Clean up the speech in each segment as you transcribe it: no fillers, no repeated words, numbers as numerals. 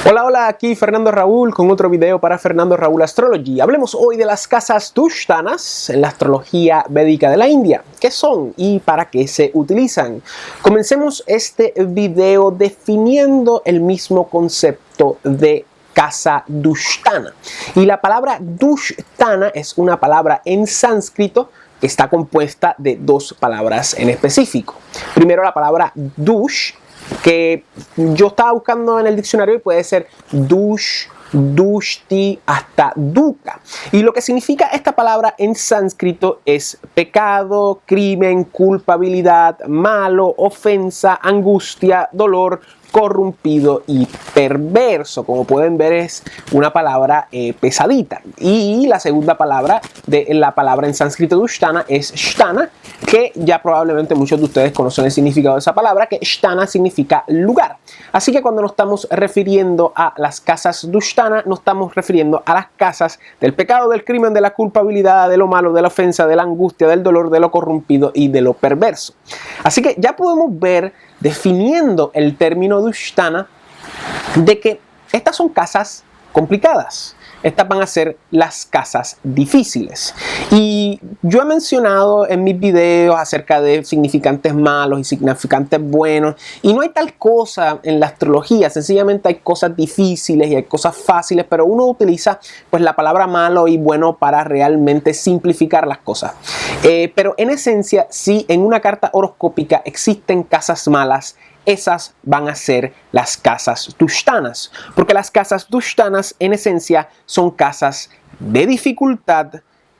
Hola, hola, aquí Fernando Raúl con otro video para Fernando Raúl Astrology. Hablemos hoy de las casas dushtanas en la astrología védica de la India. ¿Qué son y para qué se utilizan? Comencemos este video definiendo el mismo concepto de casa dushtana. Y la palabra dushtana es una palabra en sánscrito que está compuesta de dos palabras en específico. Primero la palabra dush, que yo estaba buscando en el diccionario y puede ser dush, dushti, hasta dukkha. Y lo que significa esta palabra en sánscrito es pecado, crimen, culpabilidad, malo, ofensa, angustia, dolor, corrompido y perverso. Como pueden ver, es una palabra pesadita. Y la segunda palabra de la palabra en sánscrito dushtana es sthana, que ya probablemente muchos de ustedes conocen el significado de esa palabra, que sthana significa lugar. Así que cuando nos estamos refiriendo a las casas dushtana, nos estamos refiriendo a las casas del pecado, del crimen, de la culpabilidad, de lo malo, de la ofensa, de la angustia, del dolor, de lo corrompido y de lo perverso. Así que ya podemos ver, definiendo el término dushtana, de que estas son casas complicadas. Estas van a ser las casas difíciles. Y yo he mencionado en mis videos acerca de significantes malos y significantes buenos. Y no hay tal cosa en la astrología. Sencillamente hay cosas difíciles y hay cosas fáciles. Pero uno utiliza pues la palabra malo y bueno para realmente simplificar las cosas. Pero en esencia, si en una carta horoscópica existen casas malas, esas van a ser las casas dushtanas, porque las casas dushtanas en esencia son casas de dificultad,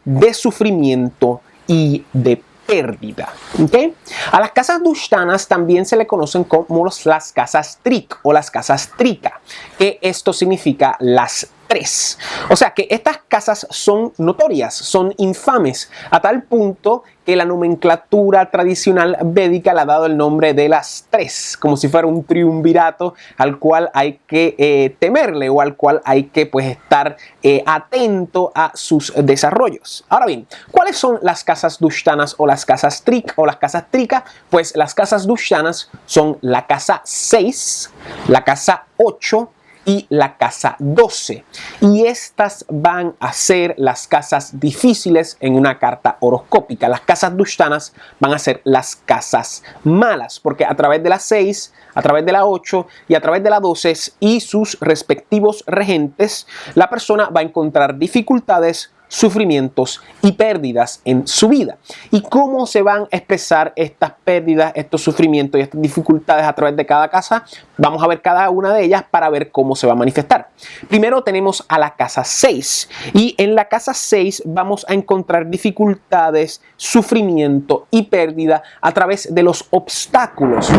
de sufrimiento y de pérdida. ¿Okay? A las casas dushtanas también se le conocen como las casas trik o las casas trika, que esto significa las tres. O sea que estas casas son notorias, son infames, a tal punto que la nomenclatura tradicional védica le ha dado el nombre de las tres, como si fuera un triunvirato al cual hay que temerle o al cual hay que pues estar atento a sus desarrollos. Ahora bien, ¿cuáles son las casas dushtanas o las casas trik o las casas trika? Pues las casas dushtanas son la casa 6, la casa 8, y la casa 12. Y estas van a ser las casas difíciles en una carta horoscópica. Las casas dushtanas van a ser las casas malas, porque a través de la 6, a través de la 8 y a través de la 12 y sus respectivos regentes, la persona va a encontrar dificultades, sufrimientos y pérdidas en su vida. ¿Y cómo se van a expresar estas pérdidas, estos sufrimientos y estas dificultades a través de cada casa? Vamos a ver cada una de ellas para ver cómo se va a manifestar. Primero tenemos a la casa 6 y en la casa 6 vamos a encontrar dificultades, sufrimiento y pérdida a través de los obstáculos,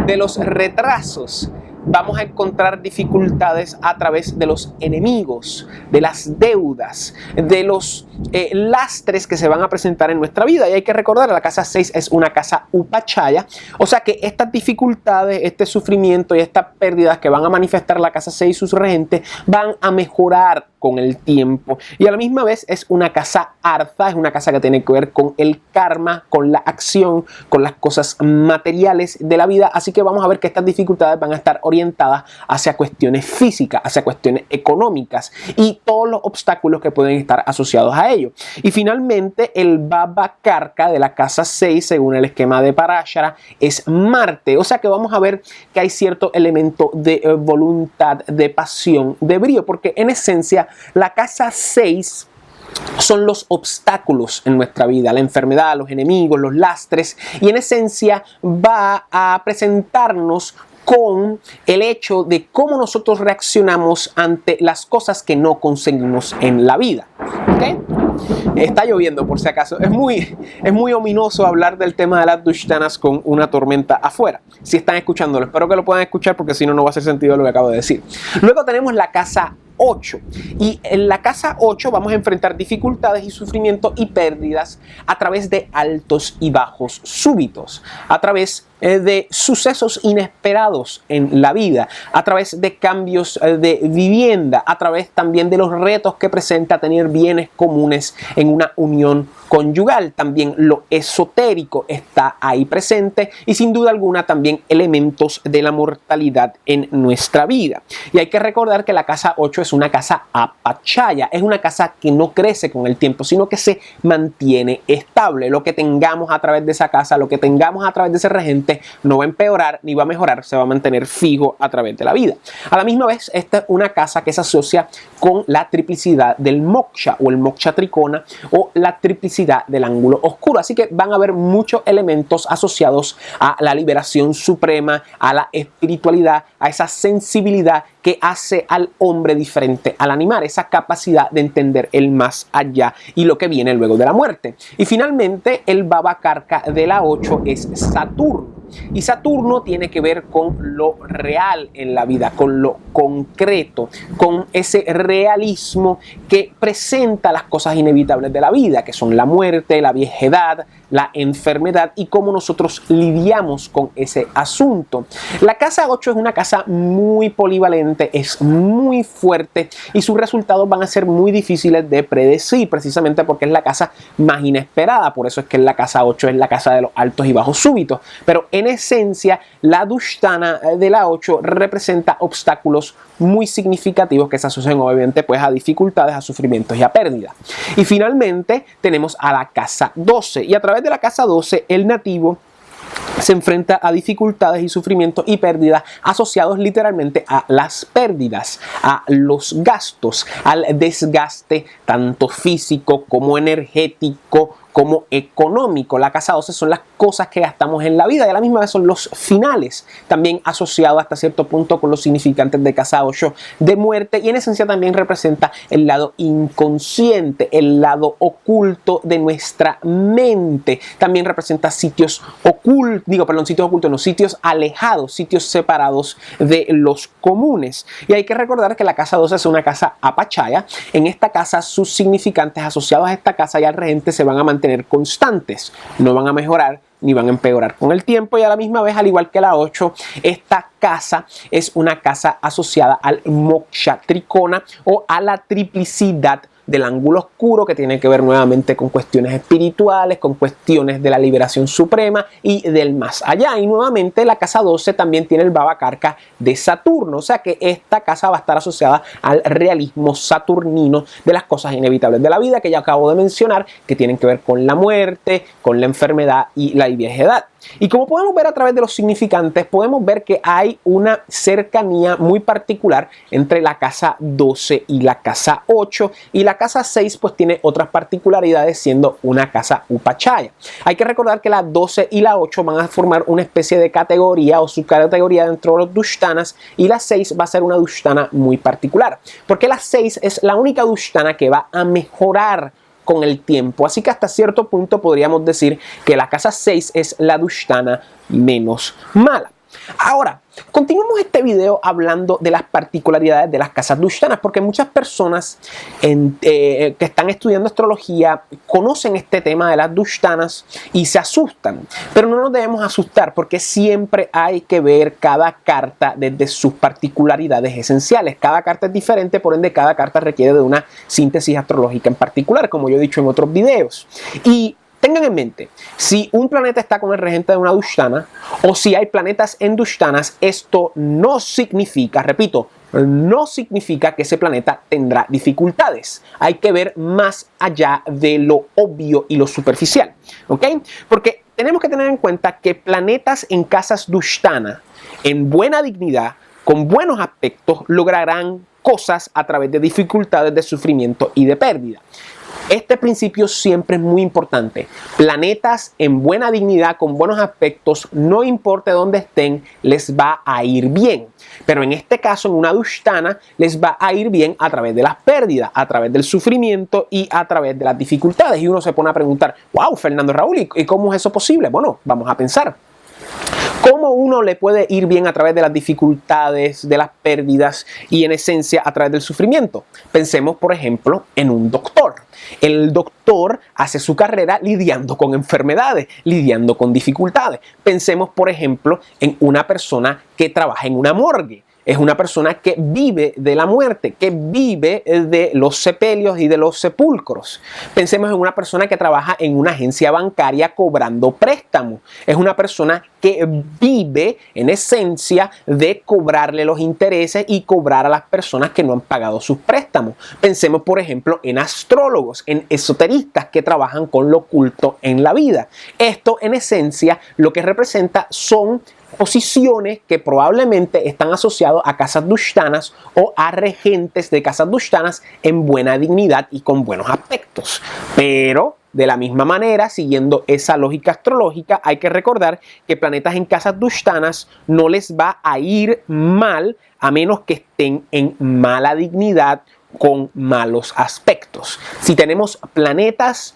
de los retrasos. Vamos a encontrar dificultades a través de los enemigos, de las deudas, de los lastres que se van a presentar en nuestra vida. Y hay que recordar, la casa 6 es una casa upachaya, o sea que estas dificultades, este sufrimiento y estas pérdidas que van a manifestar la casa 6 y sus regentes van a mejorar con el tiempo. Y a la misma vez es una casa artha, es una casa que tiene que ver con el karma, con la acción, con las cosas materiales de la vida. Así que vamos a ver que estas dificultades van a estar orientadas hacia cuestiones físicas, hacia cuestiones económicas y todos los obstáculos que pueden estar asociados a ello. Y finalmente el Baba Karka de la casa 6, según el esquema de Parashara, es Marte. O sea que vamos a ver que hay cierto elemento de voluntad, de pasión, de brío, porque en esencia la casa 6 son los obstáculos en nuestra vida, la enfermedad, los enemigos, los lastres, y en esencia va a presentarnos con el hecho de cómo nosotros reaccionamos ante las cosas que no conseguimos en la vida. ¿Okay? Está lloviendo por si acaso. Es muy ominoso hablar del tema de las dushtanas con una tormenta afuera. Si están escuchándolo, espero que lo puedan escuchar porque si no, no va a hacer sentido lo que acabo de decir. Luego tenemos la casa 8. Y en la casa 8 vamos a enfrentar dificultades y sufrimientos y pérdidas a través de altos y bajos súbitos, a través de sucesos inesperados en la vida, a través de cambios de vivienda, a través también de los retos que presenta tener bienes comunes en una unión conyugal. También lo esotérico está ahí presente y sin duda alguna también elementos de la mortalidad en nuestra vida. Y hay que recordar que la casa 8 es una casa apachaya, es una casa que no crece con el tiempo, sino que se mantiene estable. Lo que tengamos a través de esa casa, lo que tengamos a través de ese regente, no va a empeorar ni va a mejorar, se va a mantener fijo a través de la vida. A la misma vez, esta es una casa que se asocia con la triplicidad del moksha o el moksha trikona o la triplicidad del ángulo oscuro. Así que van a haber muchos elementos asociados a la liberación suprema, a la espiritualidad, a esa sensibilidad que hace al hombre diferente al animal, esa capacidad de entender el más allá y lo que viene luego de la muerte. Y finalmente, el Baba Karka de la 8 es Saturno. Y Saturno tiene que ver con lo real en la vida, con lo concreto, con ese realismo que presenta las cosas inevitables de la vida, que son la muerte, la viejedad, la enfermedad y cómo nosotros lidiamos con ese asunto. La casa 8 es una casa muy polivalente, es muy fuerte y sus resultados van a ser muy difíciles de predecir, precisamente porque es la casa más inesperada. Por eso es que la casa 8 es la casa de los altos y bajos súbitos. Pero en esencia, la Dushtana de la 8 representa obstáculos muy significativos que se asocian obviamente pues a dificultades, a sufrimientos y a pérdidas. Y finalmente tenemos a la casa 12 y a través de la casa 12 el nativo se enfrenta a dificultades y sufrimientos y pérdidas asociados literalmente a las pérdidas, a los gastos, al desgaste tanto físico como energético como económico. La casa 12 son las cosas que gastamos en la vida y a la misma vez son los finales, también asociados hasta cierto punto con los significantes de casa 8 de muerte y en esencia también representa el lado inconsciente, el lado oculto de nuestra mente. También representa sitios ocultos, sitios alejados, sitios separados de los comunes. Y hay que recordar que la casa 12 es una casa apachaya. En esta casa sus significantes asociados a esta casa y al regente se van a mantener constantes, no van a mejorar ni van a empeorar con el tiempo y a la misma vez, al igual que la 8, esta casa es una casa asociada al moksha trikona o a la triplicidad del ángulo oscuro, que tiene que ver nuevamente con cuestiones espirituales, con cuestiones de la liberación suprema y del más allá. Y nuevamente la casa 12 también tiene el Baba Karka de Saturno, o sea que esta casa va a estar asociada al realismo saturnino de las cosas inevitables de la vida que ya acabo de mencionar, que tienen que ver con la muerte, con la enfermedad y la viejedad. Y como podemos ver a través de los significantes, podemos ver que hay una cercanía muy particular entre la casa 12 y la casa 8, y la casa 6 pues tiene otras particularidades siendo una casa upachaya. Hay que recordar que la 12 y la 8 van a formar una especie de categoría o subcategoría dentro de los Dushtanas y la 6 va a ser una Dushtana muy particular, porque la 6 es la única Dushtana que va a mejorar con el tiempo. Así que hasta cierto punto podríamos decir que la casa 6 es la Dushtana menos mala. Ahora, continuamos este video hablando de las particularidades de las casas Dushtanas, porque muchas personas que están estudiando astrología conocen este tema de las Dushtanas y se asustan, pero no nos debemos asustar porque siempre hay que ver cada carta desde sus particularidades esenciales. Cada carta es diferente, por ende cada carta requiere de una síntesis astrológica en particular, como yo he dicho en otros videos. Y tengan en mente, si un planeta está con el regente de una Dushtana o si hay planetas en Dushtanas, esto no significa, repito, no significa que ese planeta tendrá dificultades. Hay que ver más allá de lo obvio y lo superficial, ¿ok? Porque tenemos que tener en cuenta que planetas en casas Dushtana, en buena dignidad, con buenos aspectos, lograrán cosas a través de dificultades, de sufrimiento y de pérdida. Este principio siempre es muy importante. Planetas en buena dignidad, con buenos aspectos, no importa dónde estén, les va a ir bien. Pero en este caso, en una Dushtana, les va a ir bien a través de las pérdidas, a través del sufrimiento y a través de las dificultades. Y uno se pone a preguntar, wow, Fernando Raúl, ¿y cómo es eso posible? Bueno, vamos a pensar. ¿Cómo uno le puede ir bien a través de las dificultades, de las pérdidas y en esencia a través del sufrimiento? Pensemos, por ejemplo, en un doctor. El doctor hace su carrera lidiando con enfermedades, lidiando con dificultades. Pensemos, por ejemplo, en una persona que trabaja en una morgue. es una persona que vive de la muerte, que vive de los sepelios y de los sepulcros. Pensemos en una persona que trabaja en una agencia bancaria cobrando préstamos. Es una persona que vive en esencia de cobrarle los intereses y cobrar a las personas que no han pagado sus préstamos. Pensemos, por ejemplo, en astrólogos, en esoteristas que trabajan con lo oculto en la vida. Esto, en esencia, lo que representa son posiciones que probablemente están asociadas a casas dushtanas o a regentes de casas dushtanas en buena dignidad y con buenos aspectos. Pero de la misma manera, siguiendo esa lógica astrológica, hay que recordar que planetas en casas dushtanas no les va a ir mal a menos que estén en mala dignidad con malos aspectos. Si tenemos planetas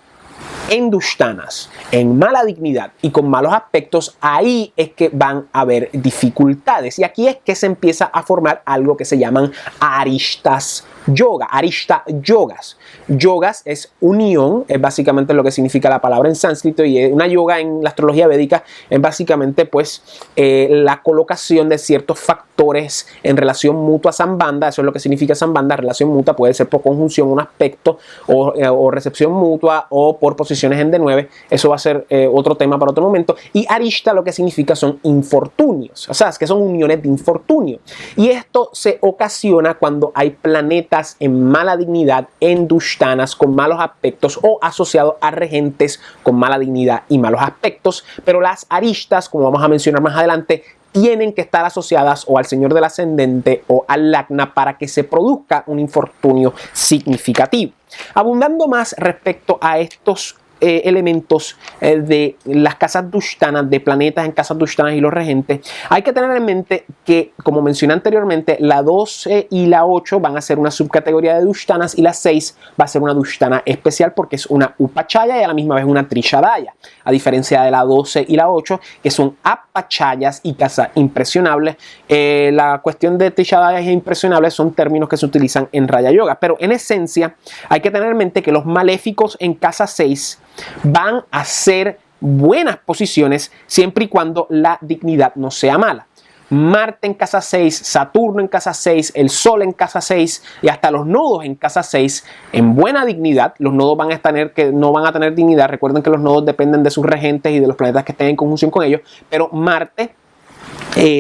en dushtanas, en mala dignidad y con malos aspectos, ahí es que van a haber dificultades. Y aquí es que se empieza a formar algo que se llaman arishtas yoga, arishta yogas. Yogas es unión, es básicamente lo que significa la palabra en sánscrito, y una yoga en la astrología védica es básicamente pues la colocación de ciertos factores en relación mutua sambandha. Eso es lo que significa sambandha, relación mutua, puede ser por conjunción, un aspecto o recepción mutua o por posiciones en D9. Eso va a ser otro tema para otro momento. Y arishta lo que significa son infortunios, o sea, es que son uniones de infortunio. Y esto se ocasiona cuando hay planetas en mala dignidad, en dushtanas, con malos aspectos o asociados a regentes con mala dignidad y malos aspectos. Pero las arishtas, como vamos a mencionar más adelante, tienen que estar asociadas o al señor del ascendente o al lagna para que se produzca un infortunio significativo. Abundando más respecto a estos elementos de las casas dushtanas, de planetas en casas dushtanas y los regentes, hay que tener en mente que, como mencioné anteriormente, la 12 y la 8 van a ser una subcategoría de dushtanas y la 6 va a ser una dushtana especial porque es una upachaya y a la misma vez una trishadaya, a diferencia de la 12 y la 8 que son apachayas y casas impresionables. La cuestión de trishadayas e impresionables son términos que se utilizan en Raya Yoga, pero en esencia hay que tener en mente que los maléficos en casa 6 van a ser buenas posiciones siempre y cuando la dignidad no sea mala. Marte en casa 6, Saturno en casa 6, el Sol en casa 6 y hasta los nodos en casa 6 en buena dignidad. Los nodos van a tener que no van a tener dignidad. Recuerden que los nodos dependen de sus regentes y de los planetas que estén en conjunción con ellos, pero Marte,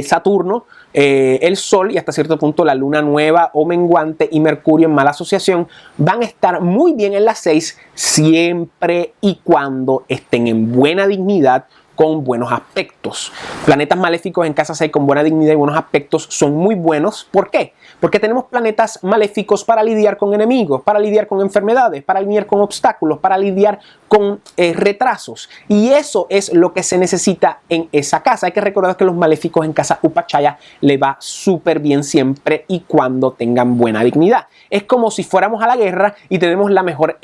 Saturno, el Sol y hasta cierto punto la Luna nueva o menguante y Mercurio en mala asociación van a estar muy bien en las 6 siempre y cuando estén en buena dignidad con buenos aspectos. Planetas maléficos en casa 6 con buena dignidad y buenos aspectos son muy buenos. ¿Por qué? Porque tenemos planetas maléficos para lidiar con enemigos, para lidiar con enfermedades, para lidiar con obstáculos, para lidiar con retrasos. Y eso es lo que se necesita en esa casa. Hay que recordar que los maléficos en casa upachaya le va súper bien siempre y cuando tengan buena dignidad. Es como si fuéramos a la guerra y tenemos la mejor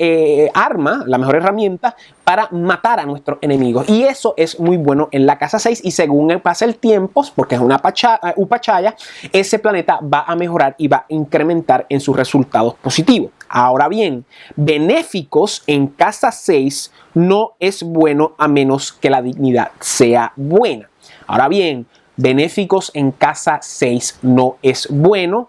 arma, la mejor herramienta para matar a nuestros enemigos. Y eso es muy bueno en la casa 6 y según pasa el tiempo, porque es una upachaya, ese planeta va a mejorar y va a incrementar en sus resultados positivos. Ahora bien, benéficos en casa 6 no es bueno a menos que la dignidad sea buena. Ahora bien, benéficos en casa 6 no es bueno.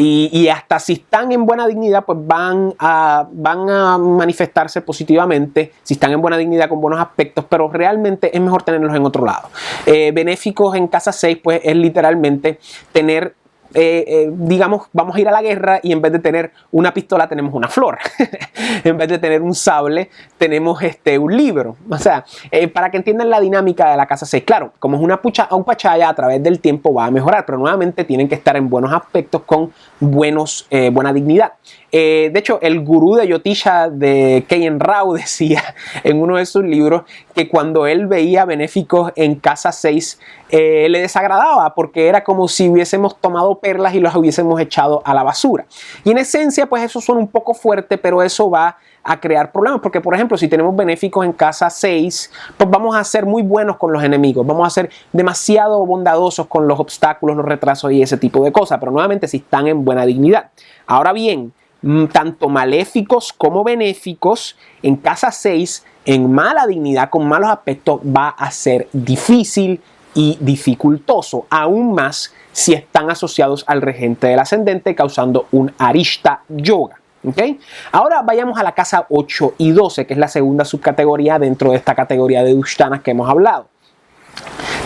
Y hasta si están en buena dignidad, pues van a manifestarse positivamente, si están en buena dignidad con buenos aspectos, pero realmente es mejor tenerlos en otro lado. Benéficos en casa 6, pues es literalmente tener, digamos, vamos a ir a la guerra y en vez de tener una pistola tenemos una flor. En vez de tener un sable tenemos un libro. O sea, para que entiendan la dinámica de la casa 6. Claro, como es una upachaya, a través del tiempo va a mejorar, pero nuevamente tienen que estar en buenos aspectos con buena dignidad. De hecho, el gurú de Jyotisha de K.N. Rao decía en uno de sus libros que cuando él veía benéficos en casa 6 le desagradaba porque era como si hubiésemos tomado perlas y las hubiésemos echado a la basura. Y en esencia, pues eso suena un poco fuerte, pero eso va a crear problemas porque, por ejemplo, si tenemos benéficos en casa 6, pues vamos a ser muy buenos con los enemigos, vamos a ser demasiado bondadosos con los obstáculos, los retrasos y ese tipo de cosas, pero nuevamente si están en buena dignidad. Ahora bien, tanto maléficos como benéficos en casa 6 en mala dignidad con malos aspectos va a ser difícil y dificultoso, aún más si están asociados al regente del ascendente, causando un arishta yoga. ¿Okay? Ahora vayamos a la casa 8 y 12, que es la segunda subcategoría dentro de esta categoría de dushtanas que hemos hablado.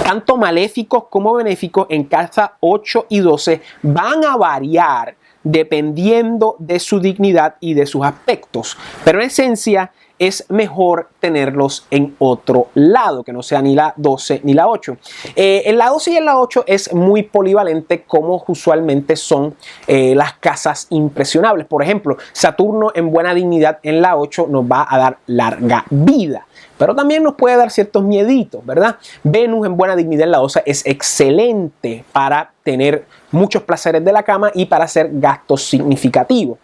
Tanto maléficos como benéficos en casa 8 y 12 van a variar dependiendo de su dignidad y de sus aspectos, pero en esencia es mejor tenerlos en otro lado, que no sea ni la 12 ni la 8. En la 12 y en la 8 es muy polivalente, como usualmente son las casas impresionables. Por ejemplo, Saturno en buena dignidad en la 8 nos va a dar larga vida, pero también nos puede dar ciertos mieditos, ¿verdad? Venus en buena dignidad en la 12 es excelente para tener muchos placeres de la cama y para hacer gastos significativos.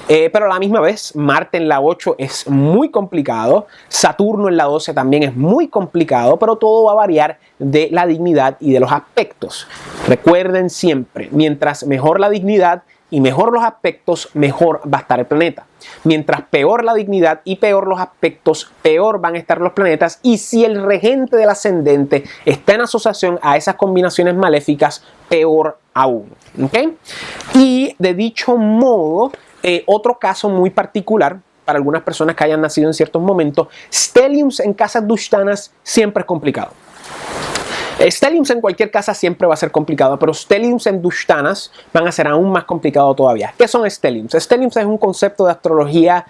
Pero a la misma vez, Marte en la 8 es muy complicado, Saturno en la 12 también es muy complicado, pero todo va a variar de la dignidad y de los aspectos. Recuerden siempre, mientras mejor la dignidad y mejor los aspectos, mejor va a estar el planeta. Mientras peor la dignidad y peor los aspectos, peor van a estar los planetas. Y si el regente del ascendente está en asociación a esas combinaciones maléficas, peor aún. ¿Okay? Y de dicho modo, otro caso muy particular para algunas personas que hayan nacido en ciertos momentos, stelliums en casas dushtanas siempre es complicado. Stelliums en cualquier casa siempre va a ser complicado, pero stelliums en dushtanas van a ser aún más complicado todavía. ¿Qué son stelliums? Stelliums es un concepto de astrología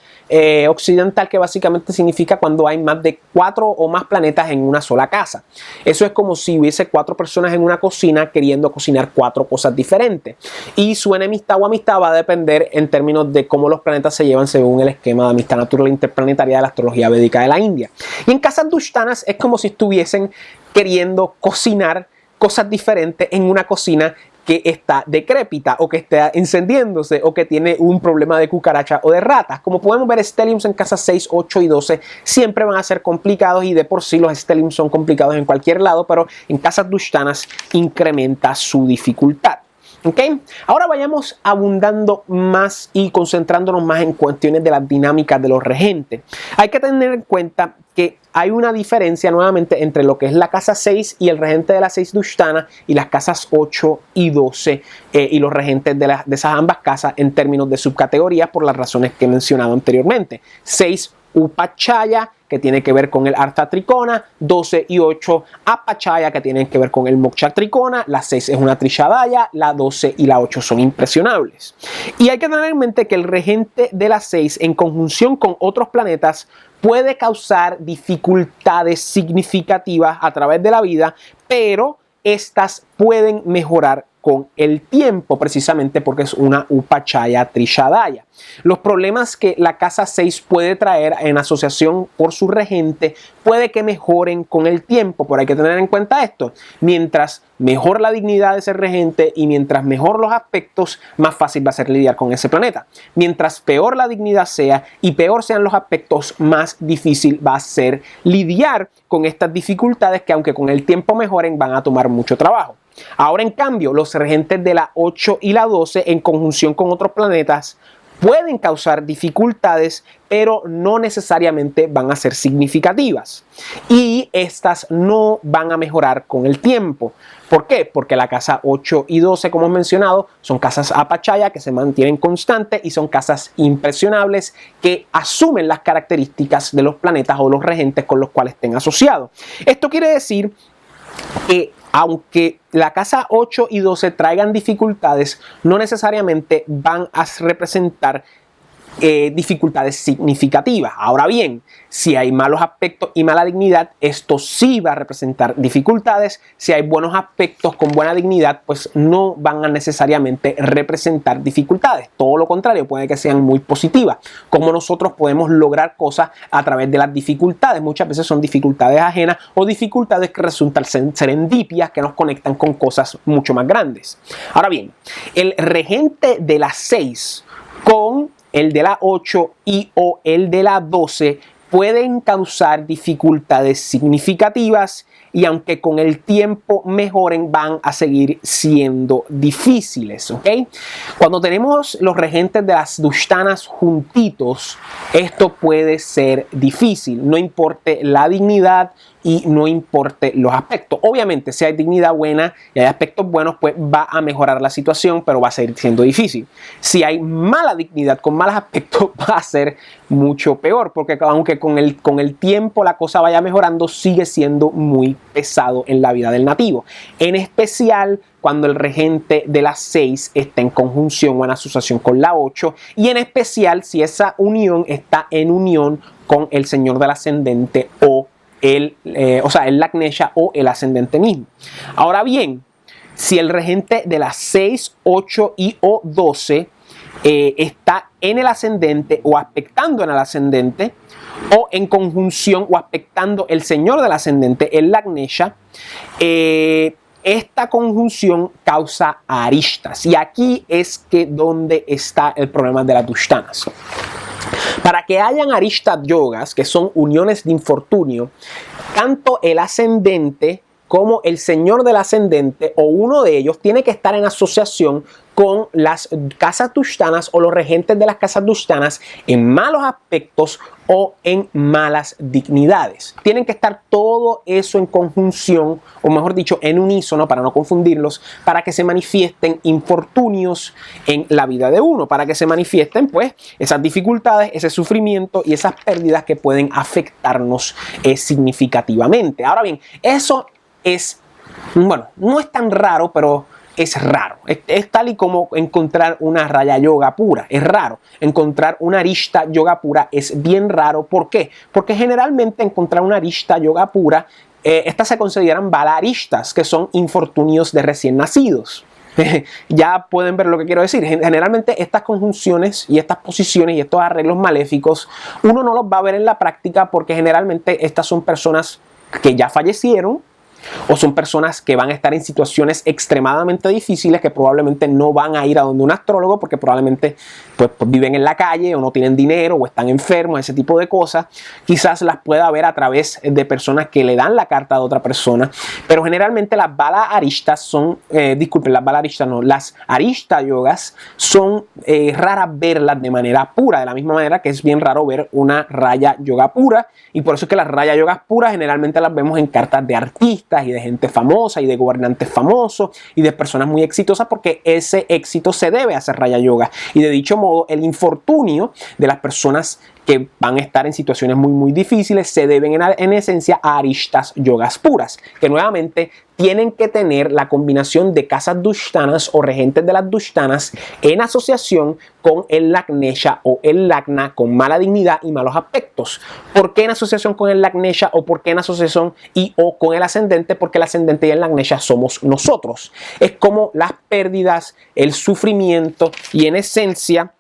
occidental que básicamente significa cuando hay más de 4 o más planetas en una sola casa. Eso es como si hubiese 4 personas en una cocina queriendo cocinar 4 cosas diferentes. Y su enemistad o amistad va a depender en términos de cómo los planetas se llevan según el esquema de amistad natural interplanetaria de la astrología védica de la India. Y en casas dushtanas es como si estuviesen queriendo cocinar cosas diferentes en una cocina que está decrépita o que está encendiéndose o que tiene un problema de cucaracha o de ratas. Como podemos ver, stelliums en casas 6, 8 y 12 siempre van a ser complicados, y de por sí los stelliums son complicados en cualquier lado, pero en casas dushtanas incrementa su dificultad. ¿Okay? Ahora vayamos abundando más y concentrándonos más en cuestiones de las dinámicas de los regentes. Hay que tener en cuenta que hay una diferencia nuevamente entre lo que es la casa 6 y el regente de la 6 dushtana y las casas 8 y 12 y los regentes de esas ambas casas en términos de subcategorías por las razones que he mencionado anteriormente. 6 Upachaya, que tiene que ver con el Artha Trikona, 12 y 8 Apachaya, que tienen que ver con el Moksha Trikona, la 6 es una Trishadaya, la 12 y la 8 son impresionables. Y hay que tener en mente que el regente de la 6 en conjunción con otros planetas puede causar dificultades significativas a través de la vida, pero estas pueden mejorar con el tiempo, precisamente porque es una Upachaya Trishadaya. Los problemas que la casa 6 puede traer en asociación por su regente puede que mejoren con el tiempo, pero hay que tener en cuenta esto: mientras mejor la dignidad de ese regente y mientras mejor los aspectos, más fácil va a ser lidiar con ese planeta. Mientras peor la dignidad sea y peor sean los aspectos, más difícil va a ser lidiar con estas dificultades que, aunque con el tiempo mejoren, van a tomar mucho trabajo. Ahora, en cambio, los regentes de la 8 y la 12 en conjunción con otros planetas pueden causar dificultades, pero no necesariamente van a ser significativas. Y estas no van a mejorar con el tiempo. ¿Por qué? Porque la casa 8 y 12, como he mencionado, son casas Apachaya que se mantienen constantes y son casas impresionables que asumen las características de los planetas o los regentes con los cuales estén asociados. Esto quiere decir que aunque la casa 8 y 12 traigan dificultades, no necesariamente van a representar dificultades significativas. Ahora bien, si hay malos aspectos y mala dignidad, esto sí va a representar dificultades. Si hay buenos aspectos con buena dignidad, pues no van a necesariamente representar dificultades. Todo lo contrario, puede que sean muy positivas. Como nosotros podemos lograr cosas a través de las dificultades. Muchas veces son dificultades ajenas o dificultades que resultan serendipias, que nos conectan con cosas mucho más grandes. Ahora bien, el regente de la 6 con el de la 8 y o el de la 12 pueden causar dificultades significativas, y aunque con el tiempo mejoren, van a seguir siendo difíciles, ¿ok? Cuando tenemos los regentes de las dushtanas juntitos, esto puede ser difícil, no importe la dignidad, y no importe los aspectos. Obviamente, si hay dignidad buena y hay aspectos buenos, pues va a mejorar la situación, pero va a seguir siendo difícil. Si hay mala dignidad con malos aspectos, va a ser mucho peor, porque aunque con el tiempo la cosa vaya mejorando, sigue siendo muy pesado en la vida del nativo. En especial cuando el regente de la 6 está en conjunción o en asociación con la 8, y en especial si esa unión está en unión con el señor del ascendente o el Lagnesha o el ascendente mismo. Ahora bien, si el regente de las 6, 8 y o 12 está en el ascendente o aspectando en el ascendente, o en conjunción o aspectando el señor del ascendente, el Lagnesha, esta conjunción causa aristas. Y aquí es donde está el problema de las dushtanas. Para que hayan aristas yogas, que son uniones de infortunio, tanto el ascendente como el señor del ascendente o uno de ellos tiene que estar en asociación con las casas dushtanas o los regentes de las casas dushtanas en malos aspectos o en malas dignidades. Tienen que estar todo eso en conjunción, o mejor dicho, en unísono, para no confundirlos, para que se manifiesten infortunios en la vida de uno, para que se manifiesten pues esas dificultades, ese sufrimiento y esas pérdidas que pueden afectarnos significativamente. Ahora bien, eso es, bueno, no es tan raro, pero es raro. Es tal y como encontrar una raya yoga pura. Es raro. Encontrar una arishta yoga pura es bien raro. ¿Por qué? Porque generalmente encontrar una arishta yoga pura, estas se consideran bala arishtas, que son infortunios de recién nacidos. Ya pueden ver lo que quiero decir. Generalmente estas conjunciones y estas posiciones y estos arreglos maléficos, uno no los va a ver en la práctica porque generalmente estas son personas que ya fallecieron, o son personas que van a estar en situaciones extremadamente difíciles, que probablemente no van a ir a donde un astrólogo porque probablemente pues viven en la calle o no tienen dinero o están enfermos, ese tipo de cosas. Quizás las pueda ver a través de personas que le dan la carta de otra persona, pero generalmente las bala arishtas son, las bala arishtas no, las arishta yogas son raras verlas de manera pura, de la misma manera que es bien raro ver una raya yoga pura, y por eso es que las rayas yogas puras generalmente las vemos en cartas de artistas y de gente famosa y de gobernantes famosos y de personas muy exitosas, porque ese éxito se debe a hacer raya yoga, y de dicho modo el infortunio de las personas que van a estar en situaciones muy difíciles se deben en esencia a arishtas yogas puras, que nuevamente tienen que tener la combinación de casas dushtanas o regentes de las dushtanas en asociación con el Lagnesha o el Lagna con mala dignidad y malos aspectos. ¿Por qué en asociación con el Lagnesha o por qué en asociación o con el ascendente? Porque el ascendente y el Lagnesha somos nosotros. Es como las pérdidas, el sufrimiento y en esencia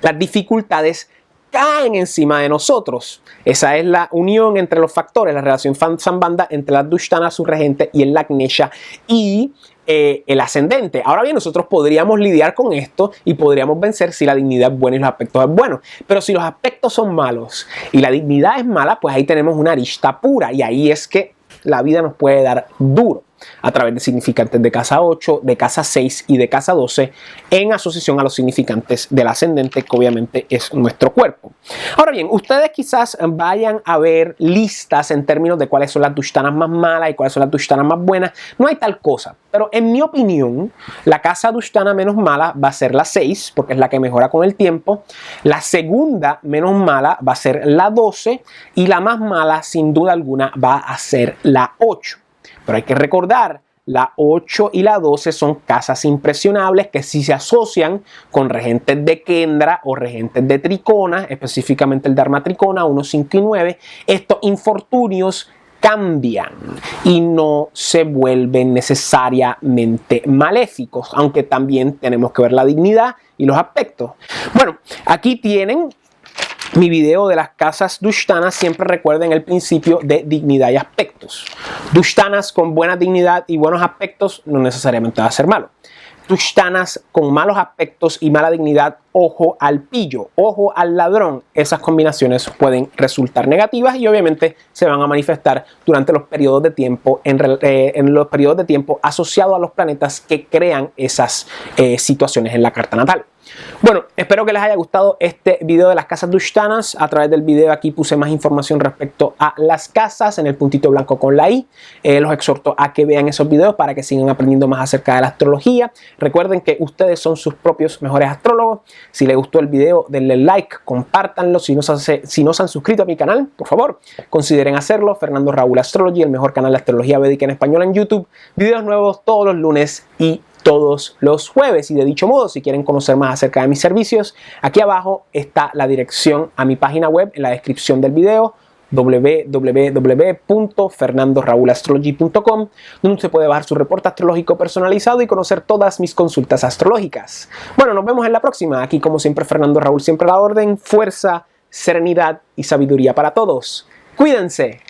las dificultades caen encima de nosotros. Esa es la unión entre los factores, la relación sambandha entre las dushtanas, su regente, y el Lagnesha y el ascendente. Ahora bien, nosotros podríamos lidiar con esto y podríamos vencer si la dignidad es buena y los aspectos es bueno. Pero si los aspectos son malos y la dignidad es mala, pues ahí tenemos una arishta pura, y ahí es que la vida nos puede dar duro a través de significantes de casa 8, de casa 6 y de casa 12 en asociación a los significantes del ascendente, que obviamente es nuestro cuerpo. Ahora bien, ustedes quizás vayan a ver listas en términos de cuáles son las dushtanas más malas y cuáles son las dushtanas más buenas. No hay tal cosa, pero en mi opinión la casa dushtana menos mala va a ser la 6, porque es la que mejora con el tiempo. La segunda menos mala va a ser la 12 y la más mala sin duda alguna va a ser la 8. Pero hay que recordar, la 8 y la 12 son casas impresionables que si se asocian con regentes de Kendra o regentes de Tricona, específicamente el Dharma Tricona 1, 5 y 9, estos infortunios cambian y no se vuelven necesariamente maléficos, aunque también tenemos que ver la dignidad y los aspectos. Bueno, aquí tienen mi video de las casas dushtanas. Siempre recuerden el principio de dignidad y aspectos. Dushtanas con buena dignidad y buenos aspectos no necesariamente va a ser malo. Dushtanas con malos aspectos y mala dignidad, ojo al pillo, ojo al ladrón. Esas combinaciones pueden resultar negativas y obviamente se van a manifestar durante los periodos de tiempo, en los periodos de tiempo asociados a los planetas que crean esas situaciones en la carta natal. Bueno, espero que les haya gustado este video de las casas Tushtanas. A través del video aquí puse más información respecto a las casas en el puntito blanco con la I. Los exhorto a que vean esos videos para que sigan aprendiendo más acerca de la astrología. Recuerden que ustedes son sus propios mejores astrólogos. Si les gustó el video, denle like, compártanlo. Si no se han suscrito a mi canal, por favor, consideren hacerlo. Fernando Raúl Astrology, el mejor canal de astrología védica en español en YouTube. Videos nuevos todos los lunes y todos los jueves. Y de dicho modo, si quieren conocer más acerca de mis servicios, aquí abajo está la dirección a mi página web en la descripción del video, www.fernandoraulastrology.com, donde usted puede bajar su reporte astrológico personalizado y conocer todas mis consultas astrológicas. Bueno, nos vemos en la próxima. Aquí como siempre Fernando Raúl, siempre a la orden, fuerza, serenidad y sabiduría para todos. Cuídense.